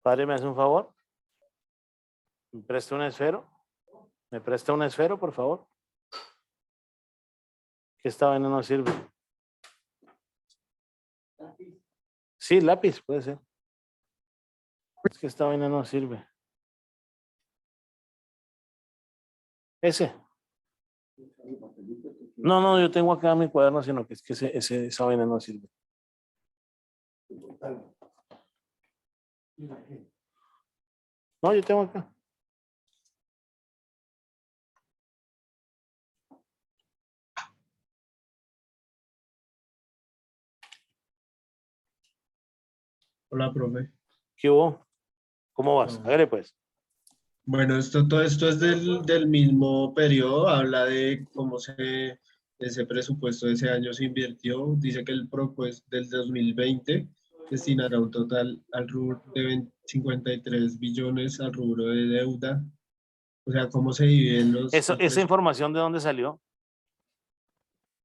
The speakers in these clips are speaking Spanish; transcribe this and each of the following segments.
Padre, ¿me hace un favor? ¿Me presta un esfero? ¿Me presta un esfero, por favor? Que esta vaina no sirve. Sí, lápiz, puede ser. Es que esta vaina no sirve. Ese. No, no, yo tengo acá mi cuaderno, sino que es que esa vaina no sirve. No, yo tengo acá. Hola, profe. ¿Qué hubo? ¿Cómo vas? No. Hágale pues. Bueno, todo esto es del mismo periodo, habla de cómo ese presupuesto de ese año se invirtió. Dice que el propuesto del 2020 destinará un total al rubro de 53 billones al rubro de deuda. O sea, cómo se dividen Esa el presupuesto información, ¿de dónde salió?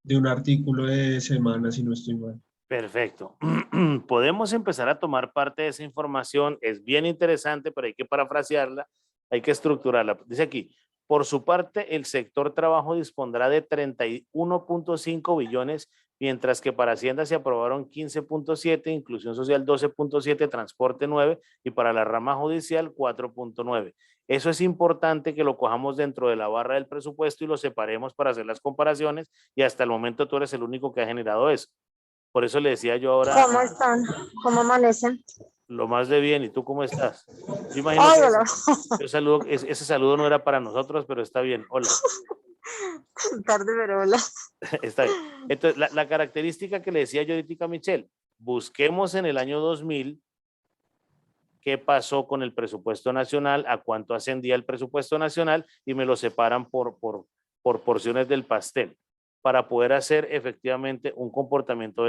de un artículo de Semana, si no estoy mal. Perfecto. Podemos empezar a tomar parte de esa información. Es bien interesante, pero hay que parafrasearla, hay que estructurarla. Dice aquí, por su parte, el sector trabajo dispondrá de 31.5 billones, mientras que para Hacienda se aprobaron 15.7, inclusión social 12.7, transporte 9 y para la rama judicial 4.9. Eso es importante que lo cojamos dentro de la barra del presupuesto y lo separemos para hacer las comparaciones y hasta el momento tú eres el único que ha generado eso. Por eso le decía yo ahora, ¿Cómo están? ¿Cómo amanecen? lo más de bien, ¿y tú cómo estás? Yo imagino Ay, que hola. ese saludo no era para nosotros, pero está bien. Hola, Tarde, pero hola. está bien. Entonces, la característica que le decía yo ahorita a Michelle, busquemos en el año 2000 qué pasó con el presupuesto nacional, a cuánto ascendía el presupuesto nacional y me lo separan por porciones del pastel para poder hacer efectivamente un comportamiento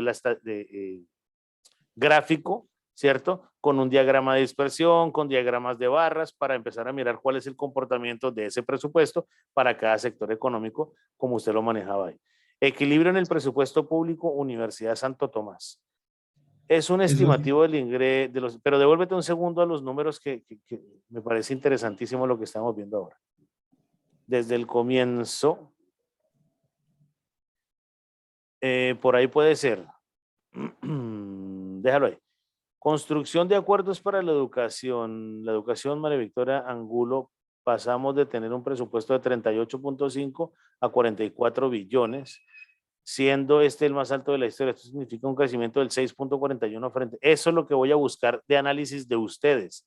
gráfico, ¿cierto? Con un diagrama de dispersión, con diagramas de barras, para empezar a mirar cuál es el comportamiento de ese presupuesto para cada sector económico, como usted lo manejaba ahí. Equilibrio en el presupuesto público, Universidad Santo Tomás. Es un Eso estimativo del ingreso, pero devuélvete un segundo a los números que me parece interesantísimo lo que estamos viendo ahora. Desde el comienzo, por ahí puede ser, déjalo ahí. Construcción de acuerdos para la educación. La educación, María Victoria Angulo, pasamos de tener un presupuesto de 38.5 a 44 billones, siendo este el más alto de la historia. Esto significa un crecimiento del 6.41 frente. Eso es lo que voy a buscar de análisis de ustedes.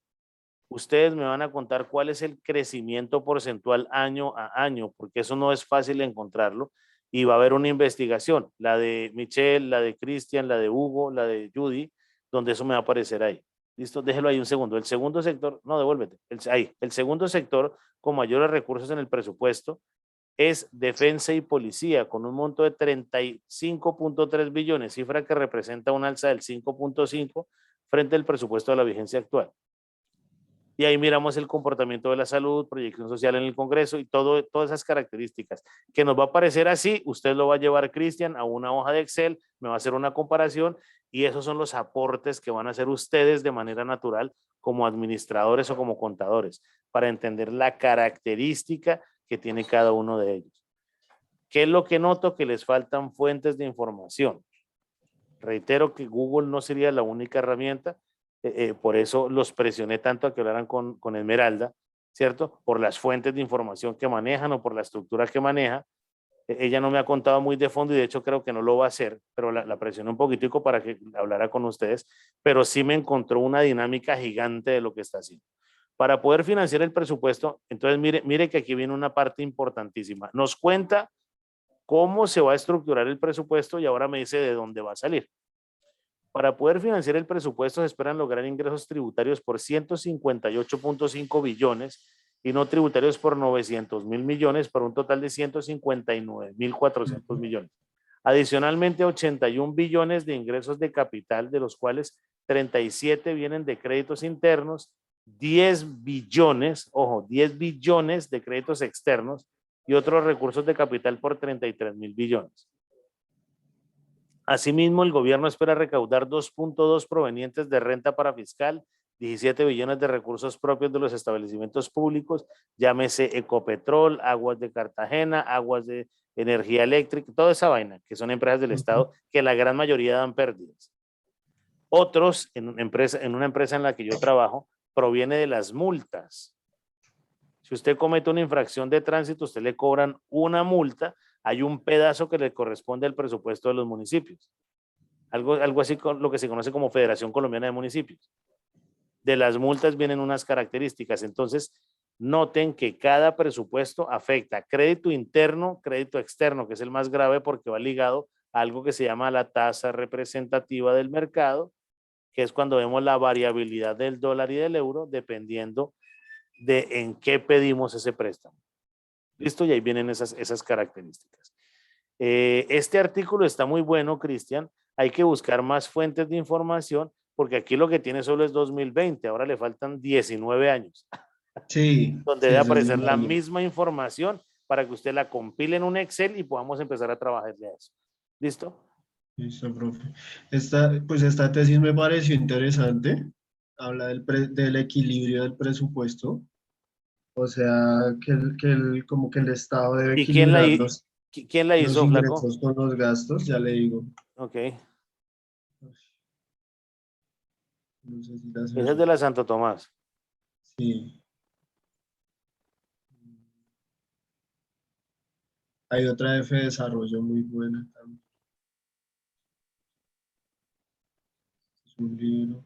Ustedes me van a contar cuál es el crecimiento porcentual año a año, porque eso no es fácil encontrarlo. Y va a haber una investigación, la de Michelle, la de Cristian, la de Hugo, la de Judy, donde eso me va a aparecer ahí. Listo, déjelo ahí un segundo. El segundo sector, no, devuélvete. Ahí, el segundo sector con mayores recursos en el presupuesto es defensa y policía, con un monto de 35.3 billones, cifra que representa un alza del 5.5 frente al presupuesto de la vigencia actual. Y ahí miramos el comportamiento de la salud, proyección social en el Congreso y todas esas características. Que nos va a parecer así, usted lo va a llevar, Cristian, a una hoja de Excel, me va a hacer una comparación y esos son los aportes que van a hacer ustedes de manera natural como administradores o como contadores para entender la característica que tiene cada uno de ellos. ¿Qué es lo que noto? Que les faltan fuentes de información. Reitero que Google no sería la única herramienta, por eso los presioné tanto a que hablaran con Esmeralda, ¿cierto? Por las fuentes de información que manejan o por la estructura que maneja. Ella no me ha contado muy de fondo y de hecho creo que no lo va a hacer, pero la presioné un poquitico para que hablara con ustedes, pero sí me encontró una dinámica gigante de lo que está haciendo. Para poder financiar el presupuesto, entonces mire que aquí viene una parte importantísima. Nos cuenta cómo se va a estructurar el presupuesto y ahora me dice de dónde va a salir. Para poder financiar el presupuesto se esperan lograr ingresos tributarios por 158.5 billones y no tributarios por 900.000 millones, por un total de 159.400 millones. Adicionalmente, 81 billones de ingresos de capital, de los cuales 37 vienen de créditos internos, 10 billones, ojo, 10 billones de créditos externos y otros recursos de capital por 33.000 billones. Asimismo, el gobierno espera recaudar 2.2 provenientes de renta para fiscal, 17 billones de recursos propios de los establecimientos públicos, llámese Ecopetrol, Aguas de Cartagena, Aguas de Energía Eléctrica, toda esa vaina, que son empresas del Estado que la gran mayoría dan pérdidas. Otros, en una empresa en la que yo trabajo, proviene de las multas. Si usted comete una infracción de tránsito, usted le cobran una multa, hay un pedazo que le corresponde al presupuesto de los municipios. Algo así con lo que se conoce como Federación Colombiana de Municipios. De las multas vienen unas características. Entonces, noten que cada presupuesto afecta crédito interno, crédito externo, que es el más grave porque va ligado a algo que se llama la tasa representativa del mercado, que es cuando vemos la variabilidad del dólar y del euro, dependiendo de en qué pedimos ese préstamo. ¿Listo? Y ahí vienen esas características. Este artículo está muy bueno, Cristian. Hay que buscar más fuentes de información porque aquí lo que tiene solo es 2020, ahora le faltan 19 años. Sí, Donde sí, debe ese es aparecer el la año. misma información para que usted la compile en un Excel y podamos empezar a trabajar de eso. ¿Listo? Listo, profe. Esta tesis me pareció interesante. Habla del equilibrio del presupuesto. O sea, como que el Estado debe ¿Y equilibrar quién la los hizo, Flaco? ingresos con los gastos, ya le digo. Ok. No sé si la Esa es de la Santo Tomás. Sí. Hay otra F de desarrollo muy buena también. Es un libro.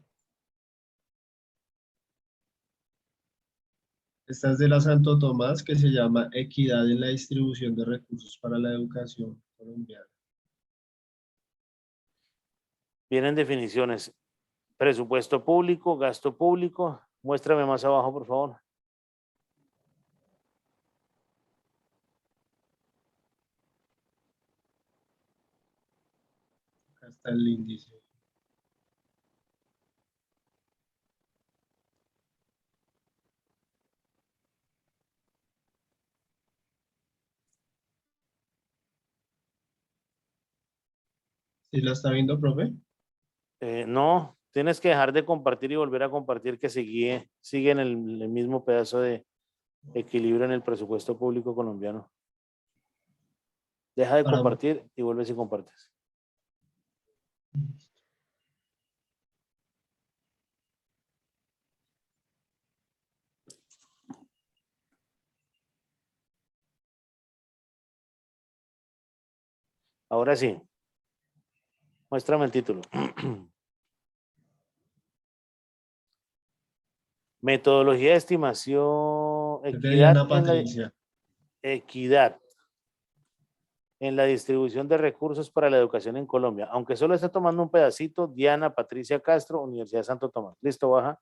Esta es de la Santo Tomás, que se llama Equidad en la distribución de recursos para la educación colombiana. Vienen definiciones. Presupuesto público, gasto público. Muéstrame más abajo, por favor. Acá está el índice. ¿Sí la está viendo, profe? No, tienes que dejar de compartir y volver a compartir que sigue en el mismo pedazo de equilibrio en el presupuesto público colombiano. Deja de Para- compartir y vuelves y compartes. Ahora sí, muéstrame el título. Metodología de estimación, Es de Diana equidad en la distribución de recursos para la educación en Colombia. Aunque solo está tomando un pedacito, Diana Patricia Castro, Universidad de Santo Tomás. Listo, baja.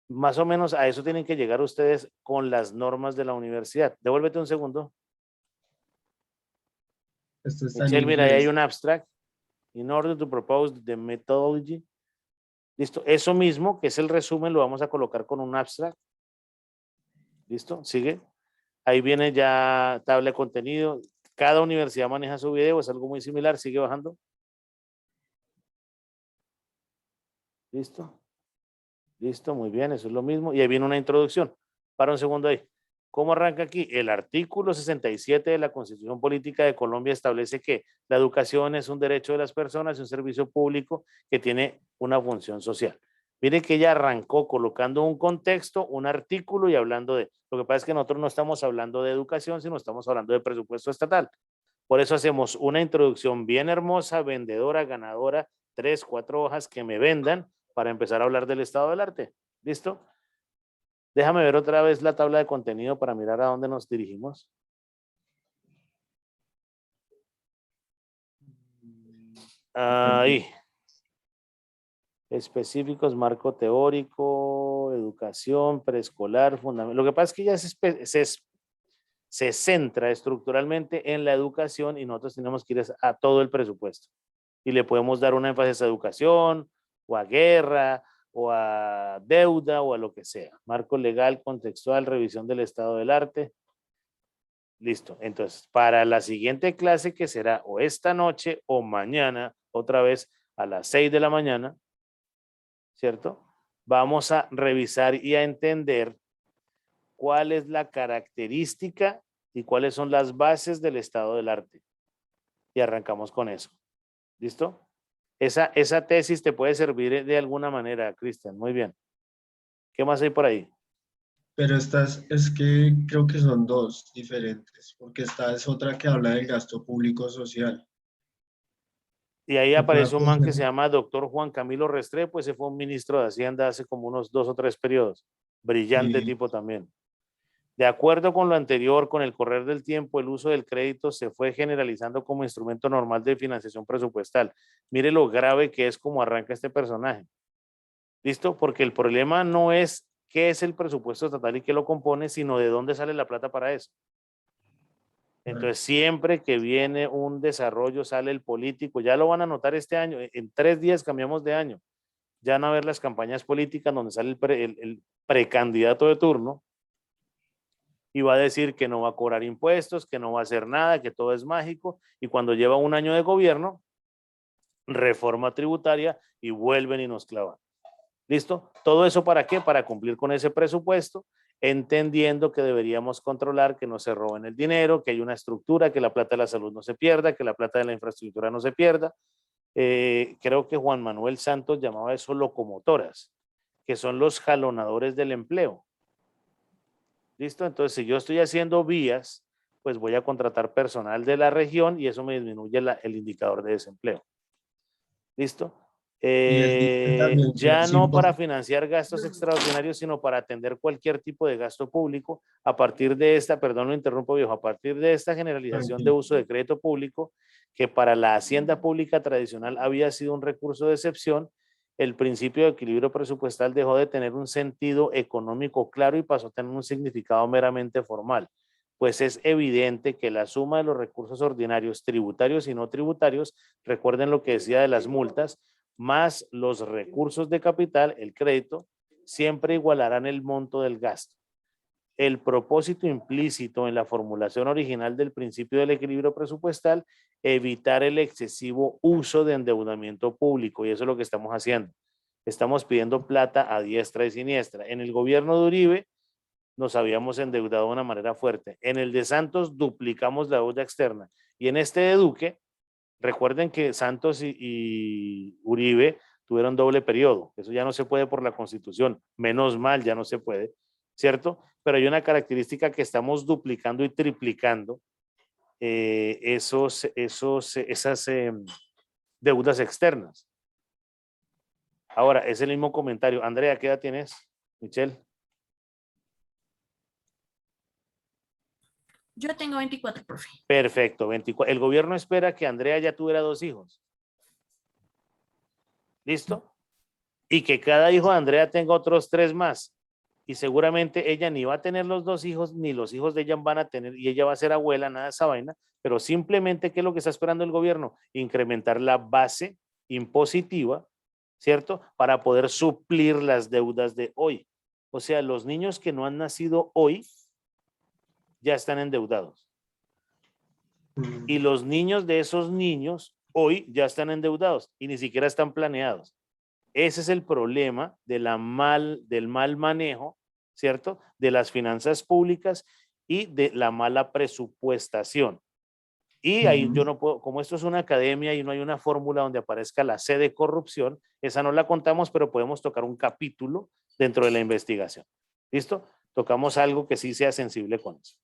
Más o menos a eso tienen que llegar ustedes con las normas de la universidad. Devuélvete un segundo. Esto está en Michelle, mira, ahí hay inglés. un abstract. In order to propose the methodology. Listo. Eso mismo, que es el resumen, lo vamos a colocar con un abstract. Listo. Sigue. Ahí viene ya tabla de contenido. Cada universidad maneja su video, es algo muy similar. Sigue bajando. Listo. Listo, muy bien, eso es lo mismo. Y ahí viene una introducción. Para un segundo ahí. ¿Cómo arranca aquí? El artículo 67 de la Constitución Política de Colombia establece que la educación es un derecho de las personas y un servicio público que tiene una función social. Mire que ella arrancó colocando un contexto, un artículo y hablando de... Lo que pasa es que nosotros no estamos hablando de educación, sino estamos hablando de presupuesto estatal. Por eso hacemos una introducción bien hermosa, vendedora, ganadora, 3, 4 hojas que me vendan para empezar a hablar del estado del arte. ¿Listo? Déjame ver otra vez la tabla de contenido para mirar a dónde nos dirigimos. Ahí. Específicos, marco teórico, educación, preescolar, fundamental. Lo que pasa es que ya se centra estructuralmente en la educación y nosotros tenemos que ir a todo el presupuesto. Y le podemos dar un énfasis a educación, o a guerra, o a deuda, o a lo que sea. Marco legal, contextual, revisión del estado del arte. Listo. Entonces, para la siguiente clase, que será o esta noche o mañana, otra vez a las 6 de la mañana, ¿cierto? vamos a revisar y a entender cuál es la característica y cuáles son las bases del estado del arte. Y arrancamos con eso. ¿Listo? Esa tesis te puede servir de alguna manera, Cristian. Muy bien. ¿Qué más hay por ahí? Pero estas es que creo que son dos diferentes, porque esta es otra que habla del gasto público social. Y ahí Que pueda aparece un man que se considerar- llama doctor Juan Camilo Restrepo, ese fue un ministro de Hacienda hace como unos 2 o 3 periodos. Brillante Sí, tipo también. De acuerdo con lo anterior, con el correr del tiempo, el uso del crédito se fue generalizando como instrumento normal de financiación presupuestal. Mire lo grave que es como arranca este personaje. ¿Listo? Porque el problema no es qué es el presupuesto estatal y qué lo compone, sino de dónde sale la plata para eso. Entonces, siempre que viene un desarrollo, sale el político. Ya lo van a notar este año. En 3 días cambiamos de año. Ya van a ver las campañas políticas donde sale el precandidato de turno y va a decir que no va a cobrar impuestos, que no va a hacer nada, que todo es mágico. Y cuando lleva un año de gobierno, reforma tributaria y vuelven y nos clavan. ¿Listo? ¿Todo eso para qué? Para cumplir con ese presupuesto, entendiendo que deberíamos controlar que no se roben el dinero, que hay una estructura, que la plata de la salud no se pierda, que la plata de la infraestructura no se pierda. Creo que Juan Manuel Santos llamaba eso locomotoras, que son los jalonadores del empleo. ¿Listo? Entonces, si yo estoy haciendo vías, pues voy a contratar personal de la región y eso me disminuye el indicador de desempleo. ¿Listo? y él dice también que Ya es no para importante. financiar gastos extraordinarios, sino para atender cualquier tipo de gasto público. A partir de esta, perdón, lo interrumpo viejo, a partir de esta generalización de uso de crédito público, que para la hacienda pública tradicional había sido un recurso de excepción, el principio de equilibrio presupuestal dejó de tener un sentido económico claro y pasó a tener un significado meramente formal. Pues es evidente que la suma de los recursos ordinarios, tributarios y no tributarios, recuerden lo que decía de las multas, más los recursos de capital, el crédito, siempre igualarán el monto del gasto. El propósito implícito en la formulación original del principio del equilibrio presupuestal, evitar el excesivo uso de endeudamiento público, y eso es lo que estamos haciendo. Estamos pidiendo plata a diestra y siniestra. En el gobierno de Uribe nos habíamos endeudado de una manera fuerte. En el de Santos duplicamos la deuda externa. Y en este de Duque, recuerden que Santos y Uribe tuvieron doble periodo. Eso ya no se puede por la Constitución. Menos mal, ya no se puede, ¿cierto? Pero hay una característica que estamos duplicando y triplicando esas deudas externas. Ahora, es el mismo comentario. Andrea, ¿qué edad tienes? Michelle. Yo tengo 24, profe. Perfecto, 24. El gobierno espera que Andrea ya tuviera 2 hijos. ¿Listo? Y que cada hijo de Andrea tenga otros 3 más. Y seguramente ella ni va a tener los 2 hijos, ni los hijos de ella van a tener, y ella va a ser abuela, nada de esa vaina, pero simplemente, ¿qué es lo que está esperando el gobierno? Incrementar la base impositiva, ¿cierto? Para poder suplir las deudas de hoy. O sea, los niños que no han nacido hoy ya están endeudados. Y los niños de esos niños hoy ya están endeudados y ni siquiera están planeados. Ese es el problema del mal manejo, ¿cierto? De las finanzas públicas y de la mala presupuestación. Y ahí yo no puedo, como esto es una academia y no hay una fórmula donde aparezca la C de corrupción, esa no la contamos, pero podemos tocar un capítulo dentro de la investigación. ¿Listo? Tocamos algo que sí sea sensible con eso.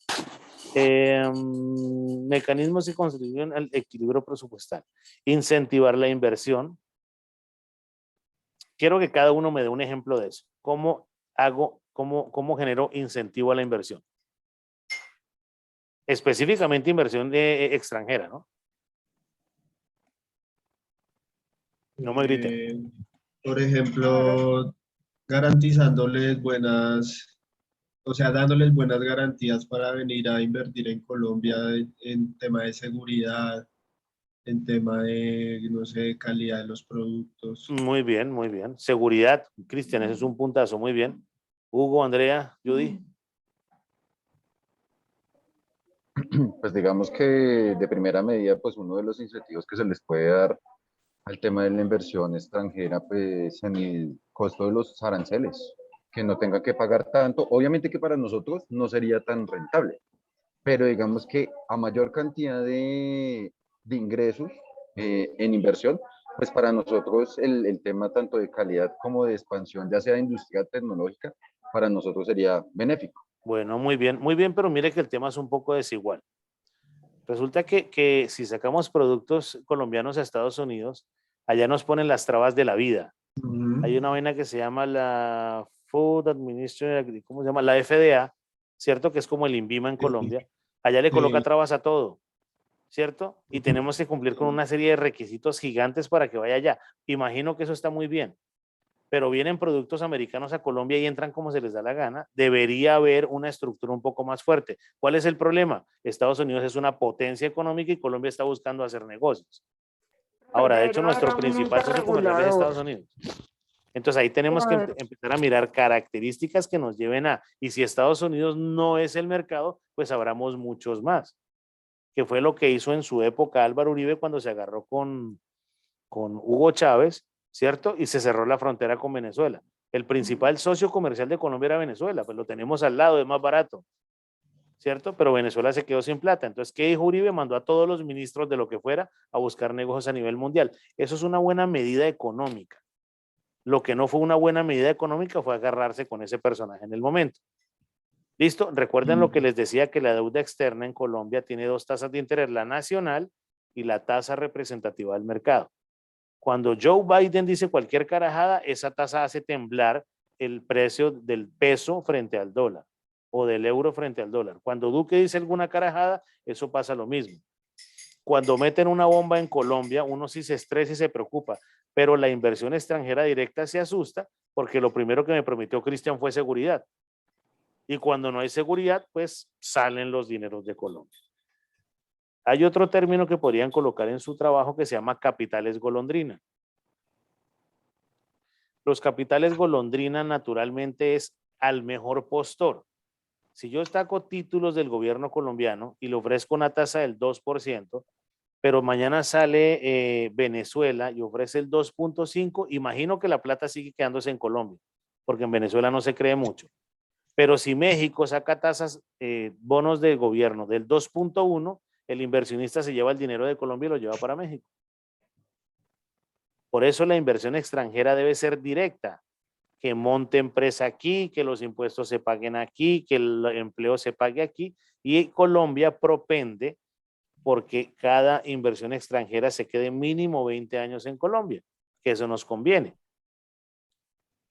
Mecanismos y contribución al equilibrio presupuestal. Incentivar la inversión. Quiero que cada uno me dé un ejemplo de eso. ¿Cómo genero incentivo a la inversión? Específicamente inversión extranjera, ¿no? No me griten. Por ejemplo, garantizándoles buenas, o sea, dándoles buenas garantías para venir a invertir en Colombia en tema de seguridad, en tema de, no sé, calidad de los productos. Muy bien, muy bien. Seguridad, Cristian, ese es un puntazo, muy bien. Hugo, Andrea, Judy. Pues digamos que de primera medida, pues uno de los incentivos que se les puede dar al tema de la inversión extranjera, pues en el costo de los aranceles, que no tenga que pagar tanto. Obviamente que para nosotros no sería tan rentable, pero digamos que a mayor cantidad de ingresos en inversión, pues para nosotros el tema tanto de calidad como de expansión, ya sea de industria tecnológica, para nosotros sería benéfico. Bueno, muy bien, pero mire que el tema es un poco desigual. Resulta que si sacamos productos colombianos a Estados Unidos, allá nos ponen las trabas de la vida. Hay una vaina que se llama la Food Administration, ¿cómo se llama? La FDA, ¿cierto? Que es como el INVIMA en Colombia. Allá le coloca trabas a todo, ¿cierto? Y tenemos que cumplir con una serie de requisitos gigantes para que vaya allá. Imagino que eso está muy bien, pero vienen productos americanos a Colombia y entran como se les da la gana. Debería haber una estructura un poco más fuerte. ¿Cuál es el problema? Estados Unidos es una potencia económica y Colombia está buscando hacer negocios. Ahora, de hecho, nuestro principal socio comercial es Estados Unidos. Entonces ahí tenemos que empezar a mirar características que nos lleven a, y si Estados Unidos no es el mercado, pues habramos muchos más, que fue lo que hizo en su época Álvaro Uribe cuando se agarró con Hugo Chávez, ¿cierto? Y se cerró la frontera con Venezuela. El principal socio comercial de Colombia era Venezuela, pues lo tenemos al lado, es más barato, ¿cierto? Pero Venezuela se quedó sin plata. Entonces, ¿qué dijo Uribe? Mandó a todos los ministros de lo que fuera a buscar negocios a nivel mundial. Eso es una buena medida económica. Lo que no fue una buena medida económica fue agarrarse con ese personaje en el momento. ¿Listo? Recuerden lo que les decía, que la deuda externa en Colombia tiene dos tasas de interés, la nacional y la tasa representativa del mercado. Cuando Joe Biden dice cualquier carajada, esa tasa hace temblar el precio del peso frente al dólar o del euro frente al dólar. Cuando Duque dice alguna carajada, eso pasa lo mismo. Cuando meten una bomba en Colombia, uno sí se estresa y se preocupa, pero la inversión extranjera directa se asusta porque lo primero que me prometió Cristian fue seguridad. Y cuando no hay seguridad, pues salen los dineros de Colombia. Hay otro término que podrían colocar en su trabajo que se llama capitales golondrina. Los capitales golondrina naturalmente es al mejor postor. Si yo saco títulos del gobierno colombiano y le ofrezco una tasa del 2%, pero mañana sale Venezuela y ofrece el 2.5%, imagino que la plata sigue quedándose en Colombia, porque en Venezuela no se cree mucho. Pero si México saca tasas, bonos de gobierno del 2.1%, el inversionista se lleva el dinero de Colombia y lo lleva para México. Por eso la inversión extranjera debe ser directa, que monte empresa aquí, que los impuestos se paguen aquí, que el empleo se pague aquí, y Colombia propende porque cada inversión extranjera se quede mínimo 20 años en Colombia, que eso nos conviene.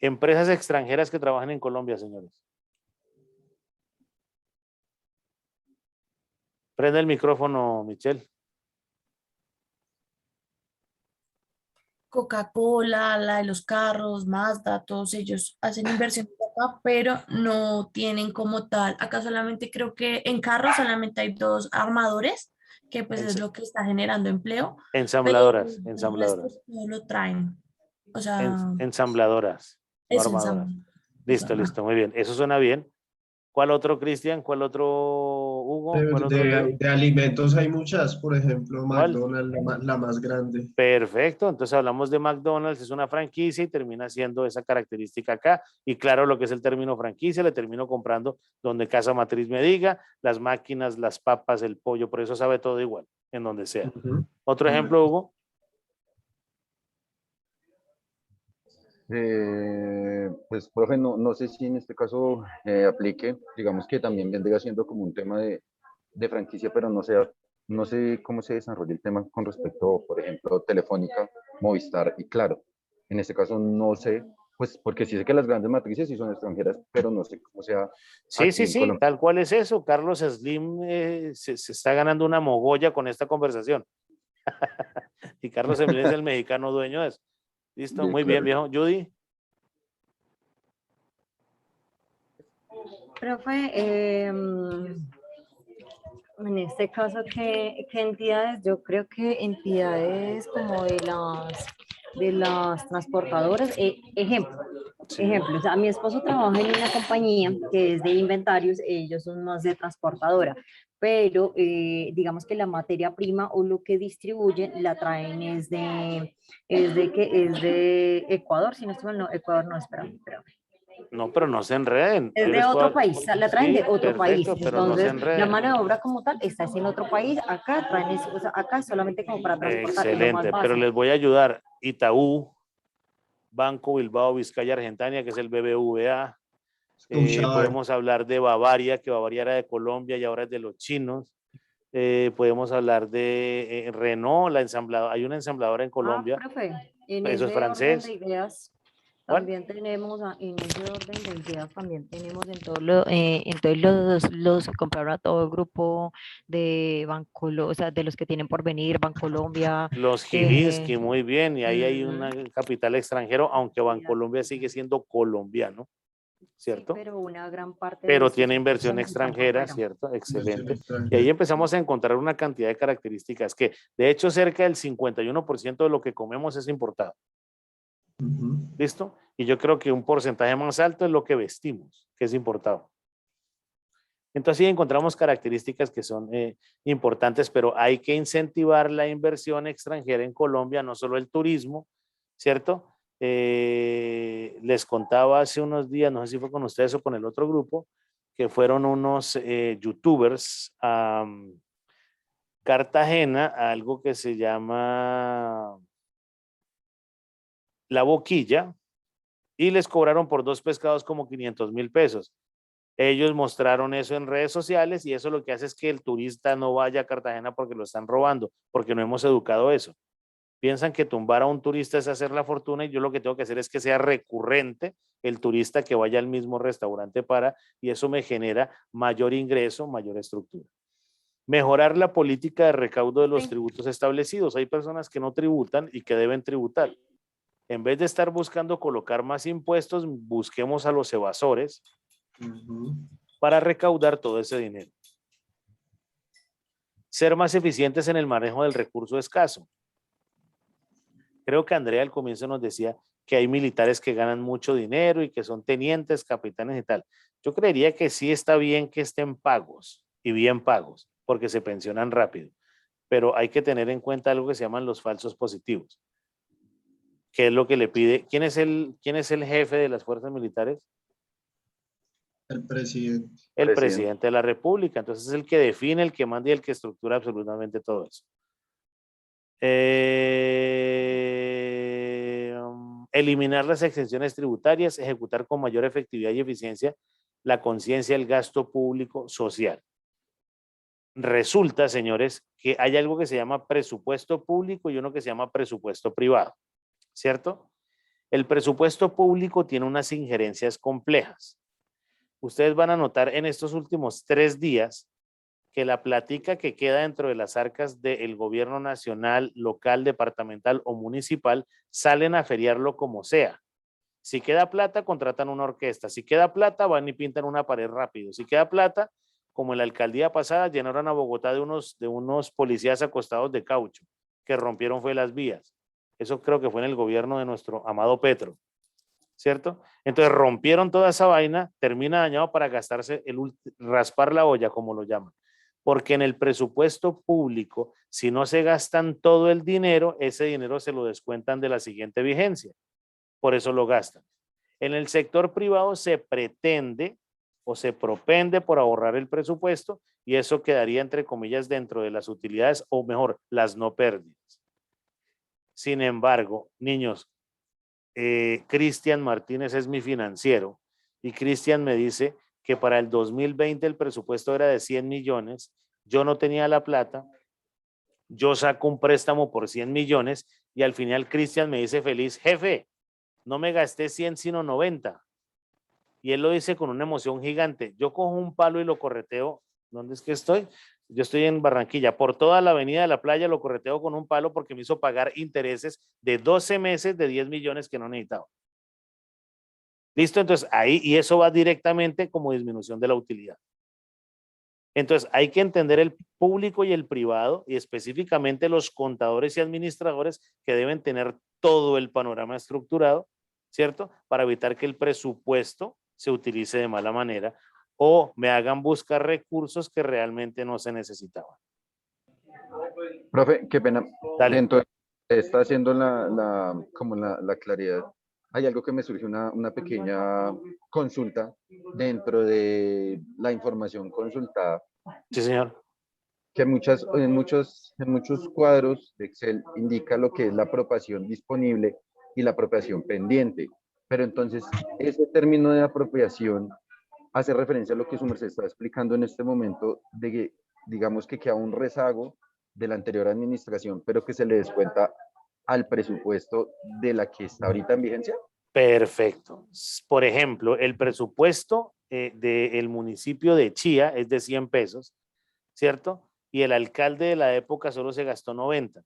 Empresas extranjeras que trabajan en Colombia, señores. Prende el micrófono, Michelle. Coca-Cola, la de los carros, Mazda, todos ellos hacen inversiones acá, pero no tienen como tal. Acá solamente creo que en carros solamente hay dos armadores, que pues es lo que está generando empleo. Ensambladoras, Pero ensambladoras. no lo traen. O sea, Ensambladoras, no es armadoras. ensamble. Listo, listo, muy bien. Eso suena bien. ¿Cuál otro, Cristian? ¿Cuál otro, Hugo? ¿Cuál otro? De alimentos hay muchas, por ejemplo, ¿Cuál? McDonald's, la más grande. Perfecto, entonces hablamos de McDonald's, es una franquicia y termina siendo esa característica acá. Y claro, lo que es el término franquicia, le termino comprando donde casa matriz me diga, las máquinas, las papas, el pollo, por eso sabe todo igual, en donde sea. Otro ejemplo, Hugo. Pues, profe, no sé si en este caso aplique, digamos que también vendría siendo como un tema de franquicia, pero no sé cómo se desarrolla el tema con respecto, por ejemplo, Telefónica, Movistar y Claro. En este caso no sé, pues porque sí sé que las grandes matrices sí son extranjeras, pero no sé cómo sea Sí, aquí sí, en sí, Colombia. tal cual es eso. Carlos Slim se está ganando una mogolla con esta conversación. Y Carlos Slim es el mexicano dueño de eso. Listo, muy bien, viejo. Judy. Profe, en este caso, ¿qué entidades? Yo creo que entidades como de las transportadoras. Ejemplo, Sí. Ejemplo, o sea, mi esposo trabaja en una compañía que es de inventarios, ellos son más de transportadora, pero digamos que la materia prima o lo que distribuyen la traen es de Ecuador, si no estoy mal, no, Ecuador no, espérame. No, pero no se enreden. Es Yo de les otro puedo... país, la traen Sí, de otro país. perfecto, pero no se Entonces, la enreden. mano de obra como tal está en otro país, acá traen, o sea, acá solamente como para transportar, es lo más Excelente, pero básico. les voy a ayudar. Itaú, Banco Bilbao Vizcaya Argentina, que es el BBVA. Scotiabank. Podemos hablar de Bavaria, que Bavaria era de Colombia y ahora es de los chinos. Podemos hablar de Renault, la ensambladora. Hay una ensambladora en Ah, Colombia, profe, en eso es ese orden de francés. ideas, ¿Cuál? también tenemos, en ese orden de ideas, también tenemos en todos los que compraron a todo el grupo de Bancolombia, o sea, de los que tienen por venir, Bancolombia. Los eh, Gilinski, muy bien, y ahí hay un ujú, capital extranjero, aunque mira, Bancolombia sigue siendo colombiano, sí, ¿cierto? pero una gran parte de Pero estos tiene inversión inversiones están por extranjera, fuera. ¿cierto? Inversión Excelente. Y ahí extranjera. empezamos a encontrar una cantidad de características que, de hecho, cerca del 51% de lo que comemos es importado. Ujú. ¿Listo? Y yo creo que un porcentaje más alto es lo que vestimos, que es importado. Entonces sí encontramos características que son importantes, pero hay que incentivar la inversión extranjera en Colombia, no solo el turismo, ¿cierto? Les contaba hace unos días, no sé si fue con ustedes o con el otro grupo, que fueron unos youtubers a Cartagena, a algo que se llama La Boquilla, y les cobraron por 2 pescados como 500.000 pesos. Ellos mostraron eso en redes sociales y eso lo que hace es que el turista no vaya a Cartagena porque lo están robando, porque no hemos educado eso. Piensan que tumbar a un turista es hacer la fortuna y yo lo que tengo que hacer es que sea recurrente el turista que vaya al mismo restaurante y eso me genera mayor ingreso, mayor estructura. Mejorar la política de recaudo de los Sí. tributos establecidos. Hay personas que no tributan y que deben tributar. En vez de estar buscando colocar más impuestos, busquemos a los evasores Ujú. para recaudar todo ese dinero. Ser más eficientes en el manejo del recurso escaso. Creo que Andrea al comienzo nos decía que hay militares que ganan mucho dinero y que son tenientes, capitanes y tal. Yo creería que sí está bien que estén pagos y bien pagos, porque se pensionan rápido, pero hay que tener en cuenta algo que se llaman los falsos positivos, que es lo que le pide. ¿Quién es el jefe de las fuerzas militares? El presidente. El Presidente. presidente de la República. Entonces es el que define, el que manda y el que estructura absolutamente todo eso. Eliminar las exenciones tributarias, ejecutar con mayor efectividad y eficiencia la conciencia del gasto público social. Resulta, señores, que hay algo que se llama presupuesto público y uno que se llama presupuesto privado, ¿cierto? El presupuesto público tiene unas injerencias complejas. Ustedes van a notar en estos últimos 3 días que la plática que queda dentro de las arcas del gobierno nacional, local, departamental o municipal, salen a feriarlo como sea. Si queda plata, contratan una orquesta. Si queda plata, van y pintan una pared rápido. Si queda plata, como en la alcaldía pasada, llenaron a Bogotá de unos policías acostados de caucho, que rompieron fue las vías. Eso creo que fue en el gobierno de nuestro amado Petro, ¿cierto? Entonces rompieron toda esa vaina, termina dañado para gastarse, raspar la olla, como lo llaman. Porque en el presupuesto público, si no se gastan todo el dinero, ese dinero se lo descuentan de la siguiente vigencia. Por eso lo gastan. En el sector privado se pretende o se propende por ahorrar el presupuesto y eso quedaría entre comillas dentro de las utilidades o mejor, las no pérdidas. Sin embargo, niños, Cristian Martínez es mi financiero y Cristian me dice que para el 2020 el presupuesto era de 100 millones, yo no tenía la plata, yo saco un préstamo por 100 millones y al final Cristian me dice feliz, jefe, no me gasté 100 sino 90. Y él lo dice con una emoción gigante. Yo cojo un palo y lo correteo. ¿Dónde es que estoy? Yo estoy en Barranquilla. Por toda la avenida de la playa lo correteo con un palo porque me hizo pagar intereses de 12 meses de 10 millones que no necesitaba. ¿Listo? Entonces ahí, y eso va directamente como disminución de la utilidad. Entonces hay que entender el público y el privado y específicamente los contadores y administradores que deben tener todo el panorama estructurado, ¿cierto? Para evitar que el presupuesto se utilice de mala manera o me hagan buscar recursos que realmente no se necesitaban. Profe, qué pena. Dale. Dentro de está haciendo como la claridad. Hay algo que me surgió una pequeña consulta dentro de la información consultada, Sí, señor. que en muchos cuadros de Excel indica lo que es la apropiación disponible y la apropiación pendiente. Pero entonces, ese término de apropiación hace referencia a lo que su merced está explicando en este momento, de que digamos que queda un rezago de la anterior administración, pero que se le descuenta al presupuesto de la que está ahorita en vigencia. Perfecto. Por ejemplo, el presupuesto del municipio de Chía es de 100 pesos, ¿cierto? Y el alcalde de la época solo se gastó 90.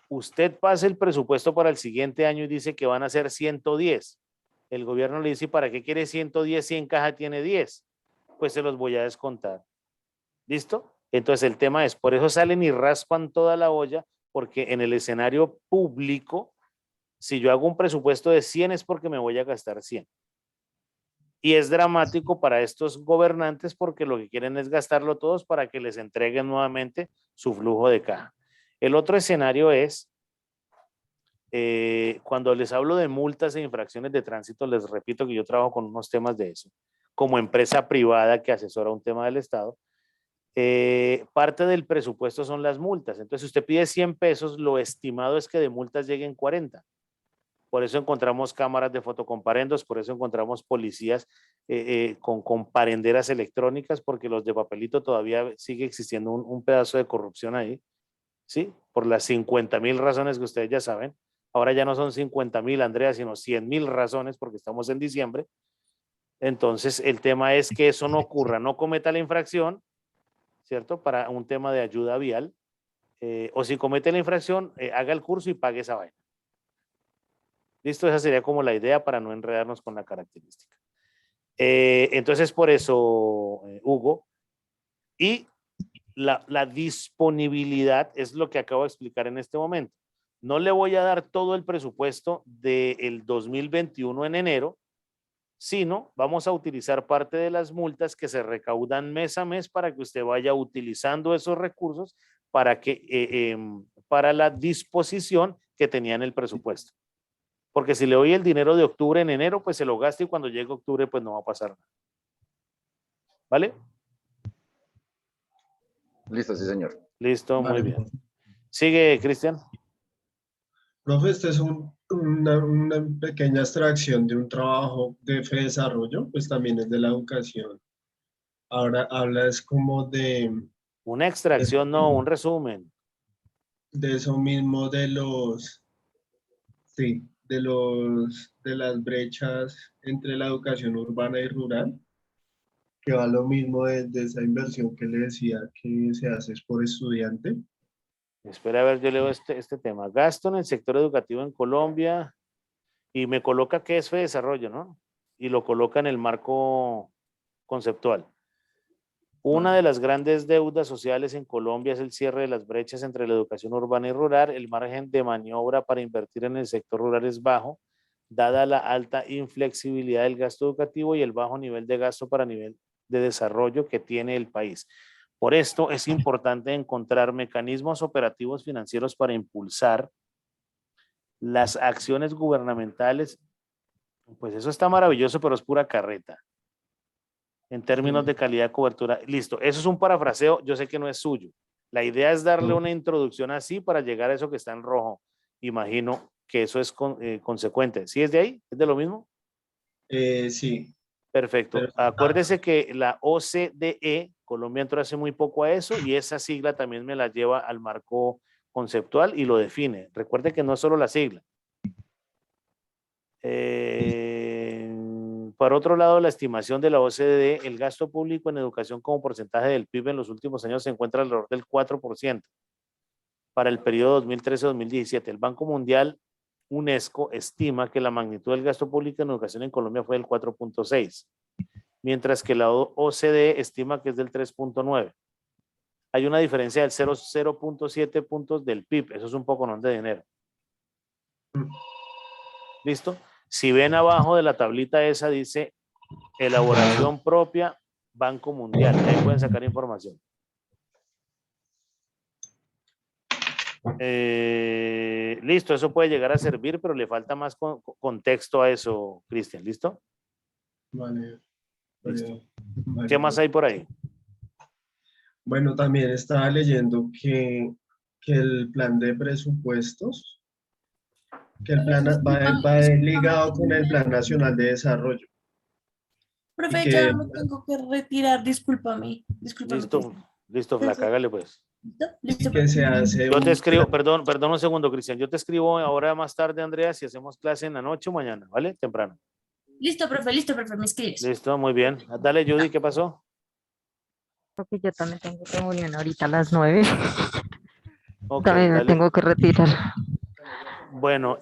Usted pasa el presupuesto para el siguiente año y dice que van a ser 110. El gobierno le dice, ¿y para qué quiere 110 si en caja tiene 10? Pues se los voy a descontar. ¿Listo? Entonces el tema es, por eso salen y raspan toda la olla, porque en el escenario público, si yo hago un presupuesto de 100 es porque me voy a gastar 100. Y es dramático para estos gobernantes porque lo que quieren es gastarlo todos para que les entreguen nuevamente su flujo de caja. El otro escenario es, cuando les hablo de multas e infracciones de tránsito, les repito que yo trabajo con unos temas de eso, como empresa privada que asesora un tema del Estado. Parte del presupuesto son las multas. Entonces, si usted pide 100 pesos, lo estimado es que de multas lleguen 40. Por eso encontramos cámaras de fotocomparendos, por eso encontramos policías con comparenderas electrónicas, porque los de papelito todavía sigue existiendo un pedazo de corrupción ahí, ¿sí? Por las 50.000 razones que ustedes ya saben. Ahora ya no son 50.000, Andrea, sino 100.000 razones, porque estamos en diciembre. Entonces, el tema es que eso no ocurra, no cometa la infracción, ¿cierto? Para un tema de ayuda vial. O si comete la infracción, haga el curso y pague esa vaina. Listo, esa sería como la idea para no enredarnos con la característica. Entonces, por eso, Hugo, y la disponibilidad es lo que acabo de explicar en este momento. No le voy a dar todo el presupuesto del 2021 en enero, sino vamos a utilizar parte de las multas que se recaudan mes a mes para que usted vaya utilizando esos recursos para la disposición que tenía en el presupuesto. Porque si le doy el dinero de octubre en enero, pues se lo gasta y cuando llegue octubre, pues no va a pasar nada. ¿Vale? Listo, sí, señor. Listo, Vale, muy bien. Sigue, Cristian. Profe, este es una pequeña extracción de un trabajo de FEDesarrollo, pues también es de la educación. Ahora habla es como Una extracción, no, un resumen. de eso mismo sí, de las brechas entre la educación urbana y rural, que va lo mismo de esa inversión que le decía que se hace es por estudiante. Espera, a ver, yo leo este tema. Gasto en el sector educativo en Colombia y me coloca que es FEDesarrollo, ¿no? Y lo coloca en el marco conceptual. Una de las grandes deudas sociales en Colombia es el cierre de las brechas entre la educación urbana y rural. El margen de maniobra para invertir en el sector rural es bajo, dada la alta inflexibilidad del gasto educativo y el bajo nivel de gasto para nivel de desarrollo que tiene el país. Por esto es importante encontrar mecanismos operativos financieros para impulsar las acciones gubernamentales. Pues eso está maravilloso, pero es pura carreta en términos de calidad de cobertura. Listo, eso es un parafraseo, yo sé que no es suyo. La idea es darle una introducción así para llegar a eso que está en rojo. Imagino que eso es consecuente. ¿Sí es de ahí? ¿Es de lo mismo? Sí. Perfecto. Pero- Acuérdese que la OCDE, Colombia entró hace muy poco a eso y esa sigla también me la lleva al marco conceptual y lo define. Recuerde que no es solo la sigla. Por otro lado, la estimación de la OCDE, el gasto público en educación como porcentaje del PIB en los últimos años se encuentra alrededor del 4% para el periodo 2013-2017. El Banco Mundial, UNESCO, estima que la magnitud del gasto público en educación en Colombia fue del 4.6, mientras que la OCDE estima que es del 3.9. Hay una diferencia del 0.7 puntos del PIB, eso es un poco no de dinero. ¿Listo? Si ven abajo de la tablita esa dice elaboración propia, Banco Mundial. Ahí pueden sacar información. Listo, eso puede llegar a servir, pero le falta más contexto a eso, Cristian. ¿Listo? Vale. Listo. Vale. ¿Qué más hay por ahí? Bueno, también estaba leyendo que el plan de presupuestos, que el plan va ligado con el Plan Nacional de Desarrollo. Profe, que- ya me tengo que retirar, discúlpame. Discúlpame. Listo, Cristian. listo, Flaca, hágale pues. ¿Listo? ¿Listo, que profe? se hace Yo te un escribo, perdón un segundo, Cristian. Yo te escribo ahora más tarde, Andrea, si hacemos clase en la noche o mañana, ¿vale? Temprano. Listo, profe, me escribes. Listo, muy bien. Dale, Judy, ¿qué pasó? Porque yo también tengo reunión ahorita a las 9. Ok, También me dale. tengo que retirar. Bueno,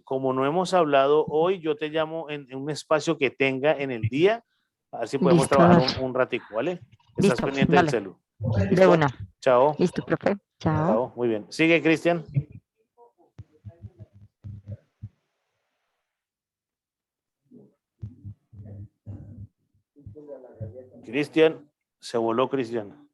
como no hemos hablado hoy, yo te llamo en un espacio que tenga en el día, a ver si podemos Listo, trabajar dale. un ratico, ¿vale? Estás Listo, pendiente del dale. celu. De ¿Listo? una. Chao. Listo, profe. Chao. Chao, muy bien. Sigue, Cristian. Cristian, se voló Cristian.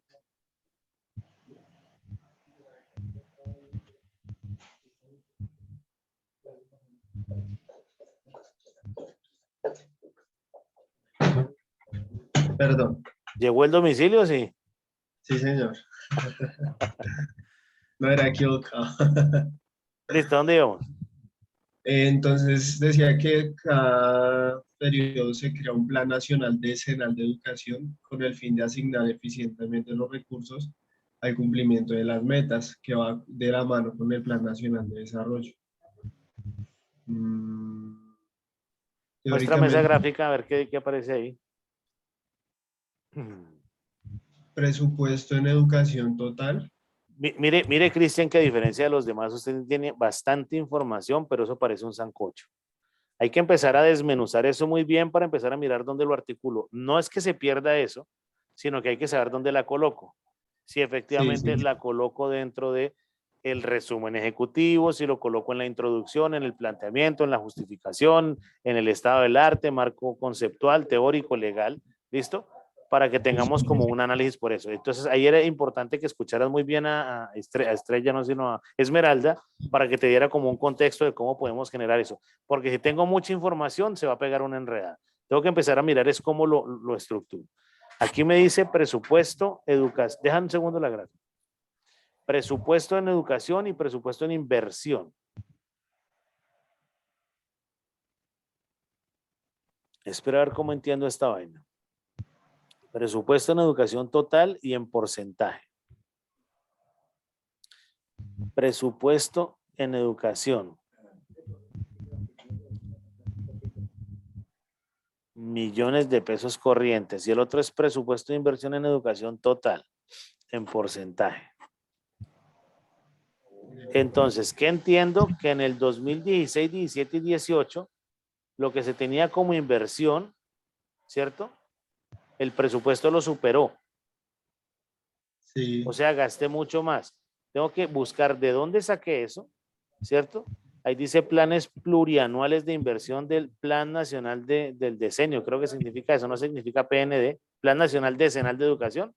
Perdón. ¿Llegó el domicilio? Sí. Sí, señor. No era equivocado. Listo, ¿dónde íbamos? Entonces decía que cada periodo se crea un plan nacional decenal de educación con el fin de asignar eficientemente los recursos al cumplimiento de las metas que va de la mano con el Plan Nacional de Desarrollo. Muéstrame esa Teóricamente, gráfica, a ver qué aparece ahí. presupuesto en educación total. Mire, Cristian, que a diferencia de los demás, usted tiene bastante información, pero eso parece un sancocho. Hay que empezar a desmenuzar eso muy bien para empezar a mirar dónde lo articulo. No es que se pierda eso, sino que hay que saber dónde la coloco. Si efectivamente Sí. la coloco dentro de el resumen ejecutivo, si lo coloco en la introducción, en el planteamiento, en la justificación, en el estado del arte, marco conceptual, teórico, legal, ¿listo? Para que tengamos como un análisis por eso. Entonces, ahí era importante que escucharas muy bien a Estrella, no, sino a Esmeralda, para que te diera como un contexto de cómo podemos generar eso. Porque si tengo mucha información, se va a pegar una enredada. Tengo que empezar a mirar es cómo lo estructuro. Aquí me dice presupuesto, educación. Deja un segundo la gráfica. Presupuesto en educación y presupuesto en inversión. Espera a ver cómo entiendo esta vaina. Presupuesto en educación total y en porcentaje. Presupuesto en educación. Millones de pesos corrientes. Y el otro es presupuesto de inversión en educación total, en porcentaje. Entonces, ¿qué entiendo? Que en el 2016, 17 y 18, lo que se tenía como inversión, ¿cierto? El presupuesto lo superó. Sí. O sea, gasté mucho más. Tengo que buscar de dónde saqué eso, ¿cierto? Ahí dice planes plurianuales de inversión del Plan Nacional del Decenio. Creo que significa eso, no significa PND. Plan Nacional Decenal de Educación.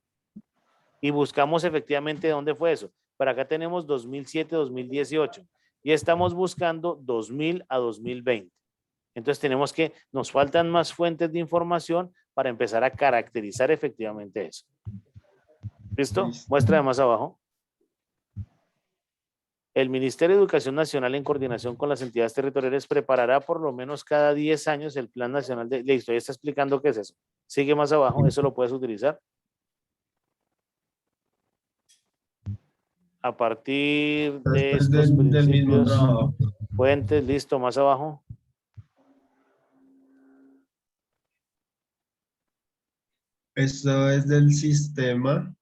Y buscamos efectivamente de dónde fue eso. Para acá tenemos 2007, 2018 y estamos buscando 2000 a 2020. Entonces tenemos que, nos faltan más fuentes de información para empezar a caracterizar efectivamente eso. ¿Listo? Listo. Muestra más abajo. El Ministerio de Educación Nacional, en coordinación con las entidades territoriales, preparará por lo menos cada 10 años el Plan Nacional de... Listo, ya está explicando qué es eso. Sigue más abajo, eso lo puedes utilizar. A partir de Después estos del mismo principios, trabajo. fuentes, listo, más abajo. Esto es del Sistema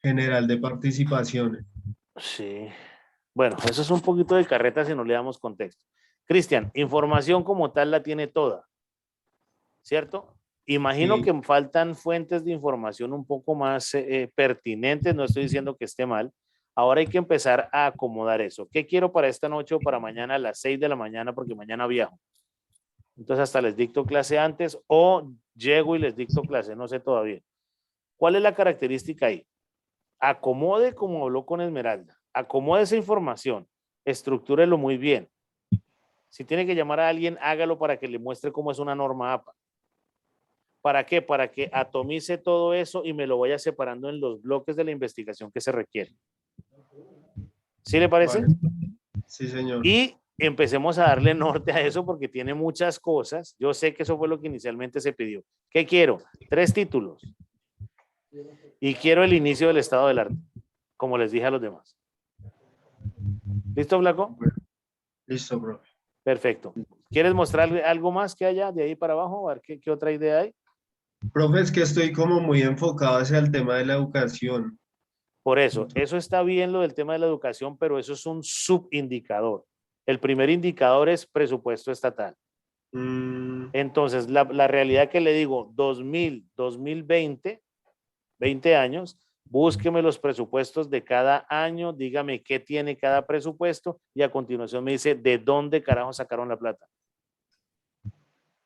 General de Participaciones. Sí. Bueno, eso es un poquito de carreta si no le damos contexto. Cristian, información como tal la tiene toda, ¿cierto? Imagino Sí. que faltan fuentes de información un poco más pertinentes, no estoy diciendo que esté mal. Ahora hay que empezar a acomodar eso. ¿Qué quiero para esta noche o para mañana a las 6 de la mañana? Porque mañana viajo. Entonces hasta les dicto clase antes o llego y les dicto clase, no sé todavía. ¿Cuál es la característica ahí? Acomode como habló con Esmeralda. Acomode esa información. Estructúrelo muy bien. Si tiene que llamar a alguien, hágalo para que le muestre cómo es una norma APA. ¿Para qué? Para que atomice todo eso y me lo vaya separando en los bloques de la investigación que se requiere. ¿Sí le parece? Vale. Sí, señor. Y empecemos a darle norte a eso porque tiene muchas cosas. Yo sé que eso fue lo que inicialmente se pidió. ¿Qué quiero? 3 títulos. Y quiero el inicio del estado del arte, como les dije a los demás. ¿Listo, Blanco? Listo, profe. Perfecto. ¿Quieres mostrar algo más que haya de ahí para abajo? A ver qué otra idea hay. Profe, es que estoy como muy enfocado hacia el tema de la educación. Por eso está bien lo del tema de la educación, pero eso es un subindicador. El primer indicador es presupuesto estatal. Entonces, la realidad que le digo, 2020, 20 años, búsqueme los presupuestos de cada año, dígame qué tiene cada presupuesto y a continuación me dice de dónde carajo sacaron la plata.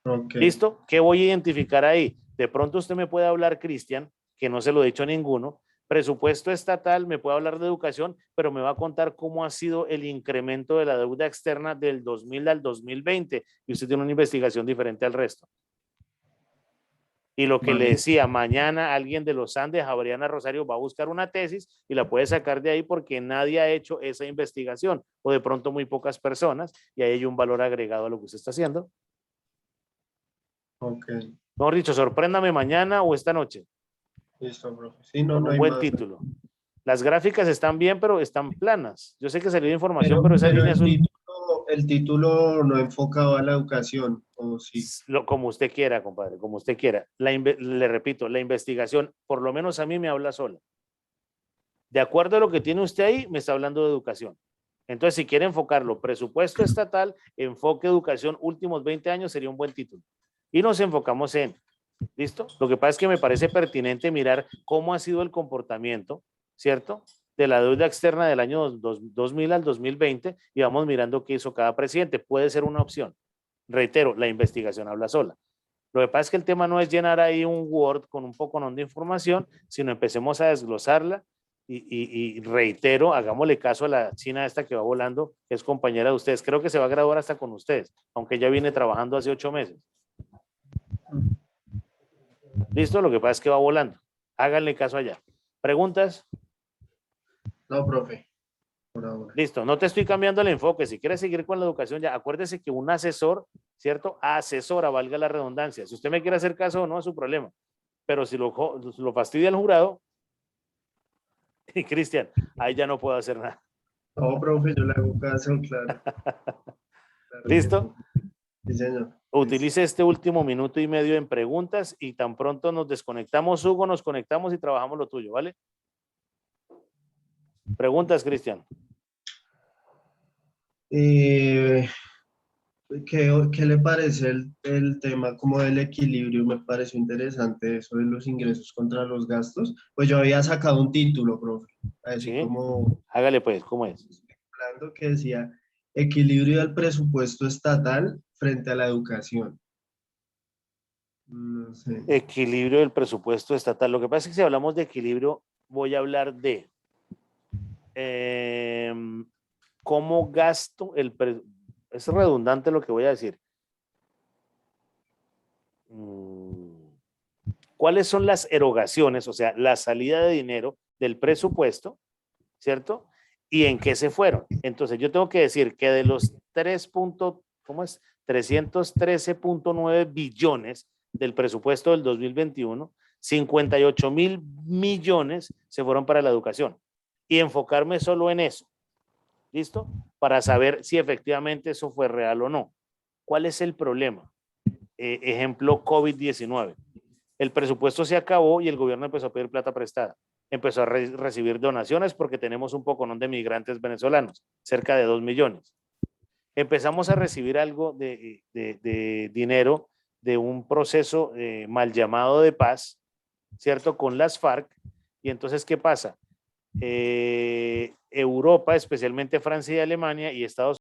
Okay. ¿Listo? ¿Qué voy a identificar ahí? De pronto usted me puede hablar, Cristian, que no se lo he dicho a ninguno, presupuesto estatal, me puede hablar de educación, pero me va a contar cómo ha sido el incremento de la deuda externa del 2000 al 2020 y usted tiene una investigación diferente al resto. Y lo que Vale. le decía, mañana alguien de los Andes, Javeriana Rosario, va a buscar una tesis y la puede sacar de ahí porque nadie ha hecho esa investigación o de pronto muy pocas personas y ahí hay un valor agregado a lo que usted está haciendo. Ok. Mejor dicho, sorpréndame mañana o esta noche. Listo, profe. Sí, no, Con no un hay buen más. título. Las gráficas están bien, pero están planas. Yo sé que salió información, pero esa línea azul. El título no enfocado a la educación, ¿o sí? Como usted quiera, compadre, como usted quiera. Le repito, la investigación, por lo menos a mí me habla sola. De acuerdo a lo que tiene usted ahí, me está hablando de educación. Entonces, si quiere enfocarlo, presupuesto estatal, enfoque educación, últimos 20 años, sería un buen título. Y nos enfocamos en, ¿listo? Lo que pasa es que me parece pertinente mirar cómo ha sido el comportamiento, ¿cierto? De la deuda externa del año 2000 al 2020 y vamos mirando qué hizo cada presidente. Puede ser una opción. Reitero, la investigación habla sola. Lo que pasa es que el tema no es llenar ahí un Word con un poco de información, sino empecemos a desglosarla y reitero, hagámosle caso a la china esta que va volando, que es compañera de ustedes. Creo que se va a graduar hasta con ustedes, aunque ya viene trabajando hace 8 meses. ¿Listo? Lo que pasa es que va volando. Háganle caso allá. ¿Preguntas? No, profe. Por ahora. Listo, no te estoy cambiando el enfoque. Si quieres seguir con la educación, ya acuérdese que un asesor, ¿cierto? Asesora, valga la redundancia. Si usted me quiere hacer caso o no, es su problema. Pero si lo fastidia el jurado, y Cristian, ahí ya no puedo hacer nada. No, profe, yo le hago caso, claro. Claro. ¿Listo? Sí, señor. Utilice este último minuto y medio en preguntas y tan pronto nos desconectamos, Hugo, nos conectamos y trabajamos lo tuyo, ¿vale? Preguntas, Cristian. ¿Qué le parece el tema como del equilibrio? Me pareció interesante eso de los ingresos contra los gastos. Pues yo había sacado un título, profe, así ¿Sí? como Hágale pues, ¿cómo es? hablando que decía equilibrio del presupuesto estatal frente a la educación. No sé. Equilibrio del presupuesto estatal. Lo que pasa es que si hablamos de equilibrio, voy a hablar de cómo gasto es redundante lo que voy a decir. ¿Cuáles son las erogaciones, o sea, la salida de dinero del presupuesto, ¿cierto? ¿Y en qué se fueron? Entonces, yo tengo que decir que de los 313.9 billones del presupuesto del 2021, 58.000 millones se fueron para la educación. Y enfocarme solo en eso. ¿Listo? Para saber si efectivamente eso fue real o no. ¿Cuál es el problema? Ejemplo COVID-19. El presupuesto se acabó y el gobierno empezó a pedir plata prestada. Empezó a recibir donaciones porque tenemos un poco de migrantes venezolanos, cerca de 2 millones. Empezamos a recibir algo de dinero de un proceso mal llamado de paz, ¿cierto? Con las FARC. Y entonces, ¿qué pasa? Europa, especialmente Francia y Alemania y Estados